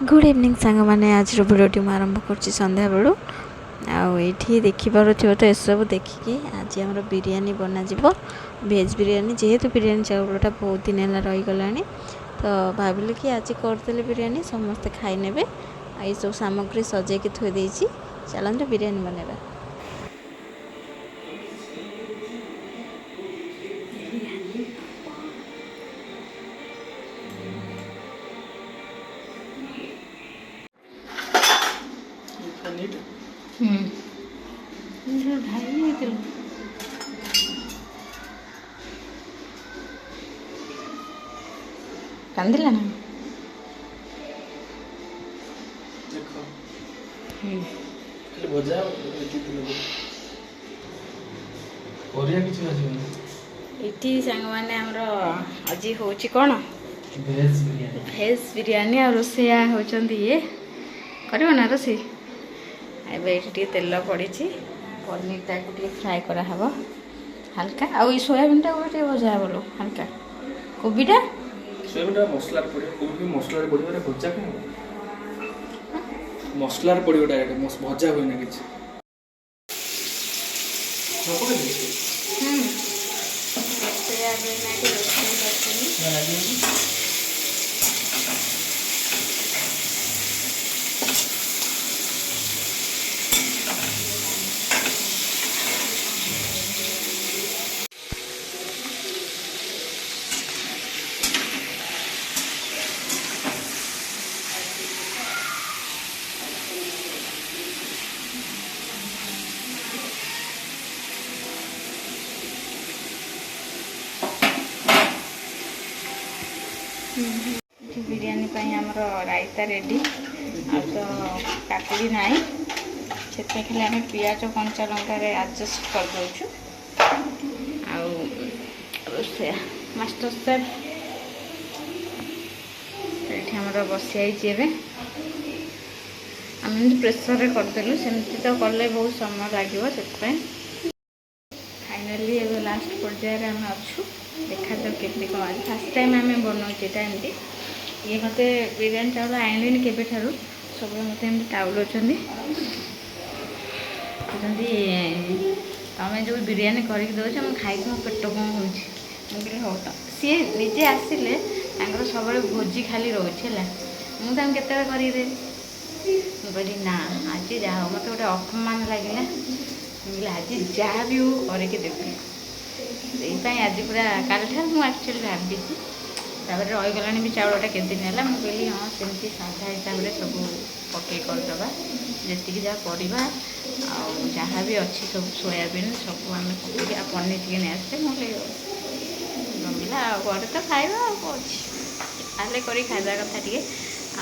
Good evening सांग मैंने आज भिडियोटी मुझे आरंभ कर संध्या बेलू आईठी देखिपुर तो एसबू देखिकी आज आम बिरियानी बनाजी भेज बिरियानी जेहेतु बिरियानी चाउलटा बहुत दिन है रहीगला तो भाविली कि आज करदेली बिरियानी समस्ते खाईने ये सब सामग्री सजेकी थोड़ी चलते बिरियानी बनवा। कांदिला ना इटी सांग मैंने आज हूँ कौन भेज बिरियानी और रोसैया होती ये कर ना रोसे ये तेल पड़ी पनीर टाक फ्राए कराव हल्का आ सोयाबीन टा गोटे भजा बोलो हल्का कोबीटा सोयाबीन मसला पड़े कोबी मसला पड़े भजा कौन मसला पड़े डायरेक्ट भजा हुए ना किसी बिरियानी आमर रायता रेडी आ तो काकुड़ी ना से खाली आम पिज कंचा लंकार आडजस्ट कर दौचु रोसैया मास्टर सेफ ये बसियाई आम प्रेसर करदेलु सेमती तो कले बहुत समय लगे से फाइनाली ये लास्ट पर्यायर आम अच्छु देखा जाओ केमती कौन आज फास्ट टाइम आम बनाऊँचा एमती ये मत बिरियानी चाउल आईनी के सब मत टाउल तमें जो बिरियानी करके दौच खाई मो पेट कौन हो हो सी निजे आसिले सब भोजी खाली रोचे मुझे केत कहली ना आज जहाँ मत गोटे अपमान लगे आज जहाँ भी हो करके देवी से आज पूरा काल मुझे एक्चुअली भावी तापर रहीगला भी चाउलटा के दिन है मुझे कहली हाँ सेमती साधा हिसाब से सब पकई करदे जी जहाँ पड़ा जहाँ भी अच्छी सब सोयाबीन सब आम पकई पनीर टे नहीं आसते मुझे जमला घर तो खाଇବା अच्छे कर खाଇବା कथा टे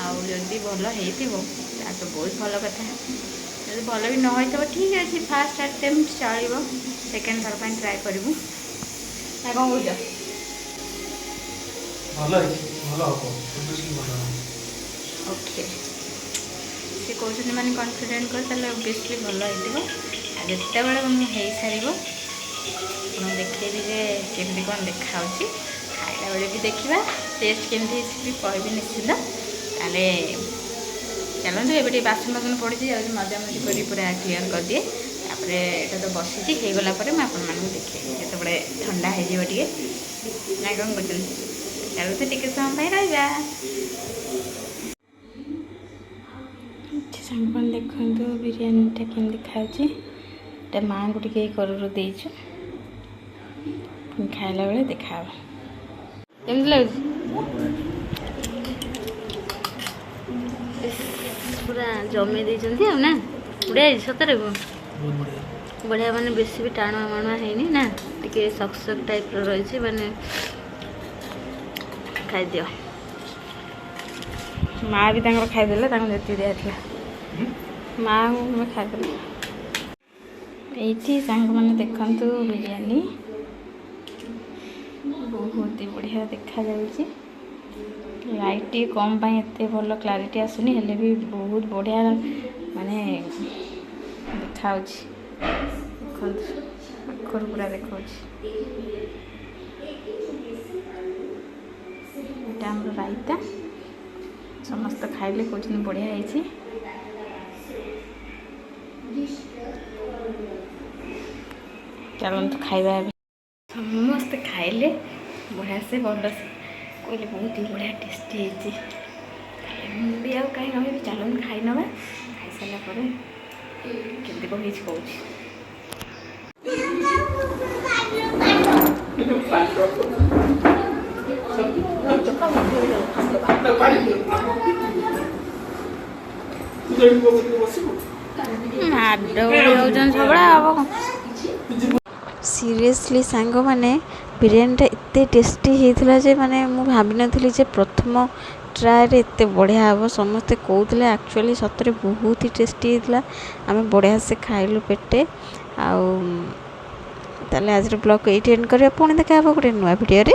आदि भल हो तो बहुत भल कथा जब भल भी न हो ठीक अच्छे फास्ट अटेम्प्ट चलो सेकेंड थर पर ट्राए करूँ ना कौन कह ओके सी कहते मैंने कन्फिडेंट कर ओबियसली भल हो जिते बड़े सार देखेबी जे केमती कौन देखा खाला बेले भी देखा टेस्ट केमती भी कहबी निश्चिंत ताले चलते ये बासन बासन पड़ी मजा मजी कर पूरा क्लीयर कर दिए तापर ये तो बसी होगला मुझे देखे जो ठंडा हो ना कौन कहते चलते टिके समय रहा सांग देखु बिरियानीटा केमती खाऊँ माँ को टे कर देचु खाला बेले देखा केमती लगे पूरा जमे देते ना बढ़िया सतरे को बढ़िया माने बेसी भी टाणुआ माणुआ है ना टे सक्सक टाइप रही माने खाई माँ भी खाईदे जी दिया माँ को खाईदे ये सांग मैंने देखु बिरियानी बहुत ही बढ़िया देखा लाइट कम एत भल क्लारिटी आसुनी हेले भी बहुत बढ़िया माने देखा देखो पूरा देखा रायता ସମସ୍ତେ ଖାଇଲେ କହୁଛନ୍ତି ବଢ଼ିଆ ହେଇଛି। ଚାଲନ୍ତୁ ଖାଇବା ଏବେ। ସମସ୍ତେ ଖାଇଲେ ବଢ଼ିଆ ସେ ଭଲସେ କହିଲେ ବହୁତ ହି ବଢ଼ିଆ ଟେଷ୍ଟି ହେଇଛି। ମୁଁ ବି ଆଉ କାହିଁ ରହିବି, ଚାଲନ୍ତୁ ଖାଇ ନେବା। ଖାଇସାରିଲା ପରେ କେମିତି କ'ଣ ହେଇଛି କହୁଛି। ସିରିୟସଲି ସାଙ୍ଗମାନେ ବିରିୟାନୀଟା ଏତେ ଟେଷ୍ଟି ହେଇଥିଲା ଯେ ମାନେ ମୁଁ ଭାବିନଥିଲି ଯେ ପ୍ରଥମ ଟ୍ରାଏରେ ଏତେ ବଢ଼ିଆ ହେବ। ସମସ୍ତେ କହୁଥିଲେ ଆକ୍ଚୁଆଲି ସତରେ ବହୁତ ହି ଟେଷ୍ଟି ହେଇଥିଲା। ଆମେ ବଢ଼ିଆ ସେ ଖାଇଲୁ ପେଟେ। ଆଉ ତାହେଲେ ଆଜିର ବ୍ଲଗ୍କୁ ଏଇଠି ଏଣ୍ଡ କରିବା। ପୁଣି ଦେଖା ହେବ ଗୋଟେ ନୂଆ ଭିଡ଼ିଓରେ।